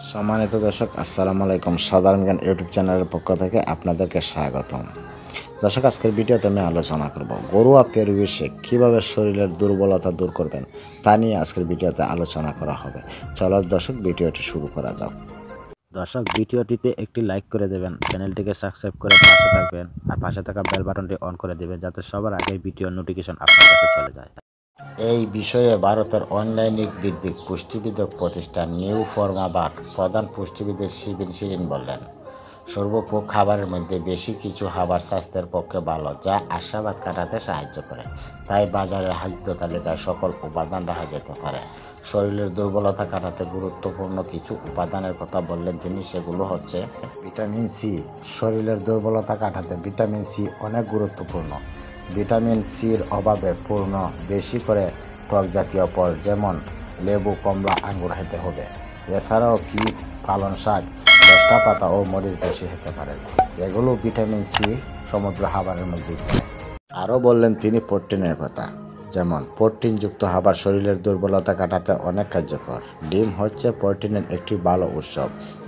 সম্মানিত দর্শক, আসসালামু আলাইকুম। সাধারণ জ্ঞান ইউটিউব চ্যানেলের পক্ষ থেকে আপনাদেরকে স্বাগতম। দর্শক, আজকের ভিডিওতে আমি আলোচনা করব ঘরোয়া পরিবেশে কীভাবে শরীরের দুর্বলতা দূর করবেন তা নিয়ে আজকের ভিডিওতে আলোচনা করা হবে। চলো দর্শক, ভিডিওটি শুরু করা যাক। দর্শক, ভিডিওটিতে একটি লাইক করে দেবেন, চ্যানেলটিকে সাবস্ক্রাইব করে পাশে থাকবেন আর পাশে থাকা বেল বাটনটি অন করে দেবেন যাতে সবার আগে ভিডিও নোটিফিকেশন আপনার কাছে চলে যায়। এই বিষয়ে ভারতের অনলাইন ভিত্তিক পুষ্টিবিদক প্রতিষ্ঠান নিউ ফর্মাবাদ প্রধান পুষ্টিবিদ শিরিন বললেন, সর্বপ্রক খাবারের মধ্যে বেশি কিছু খাবার স্বাস্থ্যের পক্ষে ভালো, যা আশাবাদ কাটাতে সাহায্য করে। তাই বাজারের খাদ্য তালিকায় সকল উপাদান রাখা যেতে পারে। শরীরের দুর্বলতা কাটাতে গুরুত্বপূর্ণ কিছু উপাদানের কথা বললেন তিনি। সেগুলো হচ্ছে ভিটামিন সি। শরীরের দুর্বলতা কাটাতে ভিটামিন সি অনেক গুরুত্বপূর্ণ। ভিটামিন সির অভাবে পূর্ণ বেশি করে টক জাতীয় ফল যেমন লেবু, কমলা, আঙ্গুর খেতে হবে। এছাড়াও কিউট, পালং শাক, দশটা পাতা ও মরিচ বেশি খেতে পারেন। এগুলো ভিটামিন সি সমুদ্র খাবারের মধ্যে পড়ে। আরও বললেন তিনি প্রোটিনের কথা, যেমন প্রোটিনযুক্ত খাবার শরীরের দুর্বলতা কাটাতে অনেক কার্যকর। ডিম হচ্ছে প্রোটিনের একটি ভালো উৎস।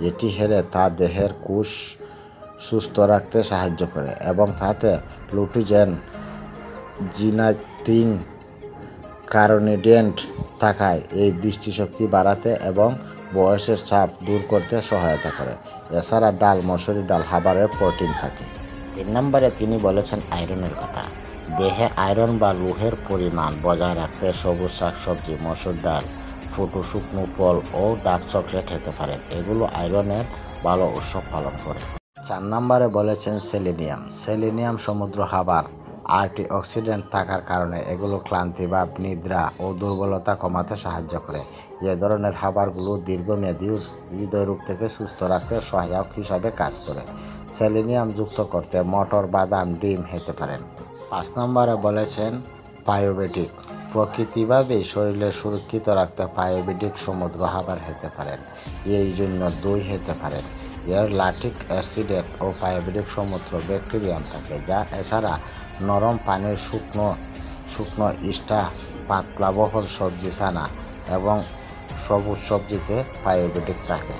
এটি খেলে তা দেহের কোষ সুস্থ রাখতে সাহায্য করে এবং তাতে গ্লুটেন, জিনাতিন, কার্বোহাইড্রেট থাকায় এই দৃষ্টিশক্তি বাড়াতে এবং বয়সের চাপ দূর করতে সহায়তা করে। এছাড়া ডাল, মসুরি ডাল খাবারে প্রোটিন থাকে। 3 নম্বরে তিনি বলেছেন আয়রনের কথা। দেহে আয়রন বা লৌহের পরিমাণ বজায় রাখতে সবুজ শাকসবজি, মসুর ডাল, ফুটো শুকনো ফল ও ডার্ক চকলেট খেতে পারেন। এগুলো আয়রনের ভালো উৎস পালন করে। 4 নম্বরে বলেছেন সেলেনিয়াম। সেলেনিয়াম সমুদ্র খাবার অ্যান্টিঅক্সিডেন্ট থাকার কারণে এগুলো ক্লান্তি বা নিদ্রা ও দুর্বলতা কমাতে সাহায্য করে। এ ধরনের খাবারগুলো দীর্ঘমেয়াদী হৃদয়রোগ থেকে সুস্থ রাখতে সহায়ক হিসাবে কাজ করে। সেলেনিয়াম যুক্ত করতে মটর, বাদাম, ডিম খেতে পারেন। 5 নম্বরে বলেছেন বায়োটিক। প্রকৃতিভাবে শরীরে সুরক্ষিত রাখতে বায়োটিক সমুদ্র খাবার খেতে পারেন। এই জন্য দই খেতে পারেন। এর ল্যাকটিক অ্যাসিড ও বায়োটিক সমুদ্র ব্যাকটেরিয়াম থাকে, যা এছাড়া নরম পানির শুকনো ইস্টা, পাতলা বহল সবজি, ছানা এবং সবুজ সবজিতে বায়োটিক থাকে।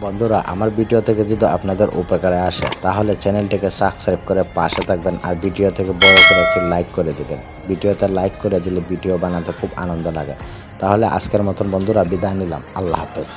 বন্ধুরা, আমার ভিডিও থেকে যদি আপনাদের উপকারে আসে তাহলে চ্যানেলটিকে সাবস্ক্রাইব করে পাশে থাকবেন আর ভিডিও থেকে বড় করে একটি লাইক করে দিবেন। ভিডিওতে লাইক করে দিলে ভিডিও বানাতে খুব আনন্দ লাগে। তাহলে আজকের মতন বন্ধুরা বিদায় নিলাম। আল্লাহ হাফেজ।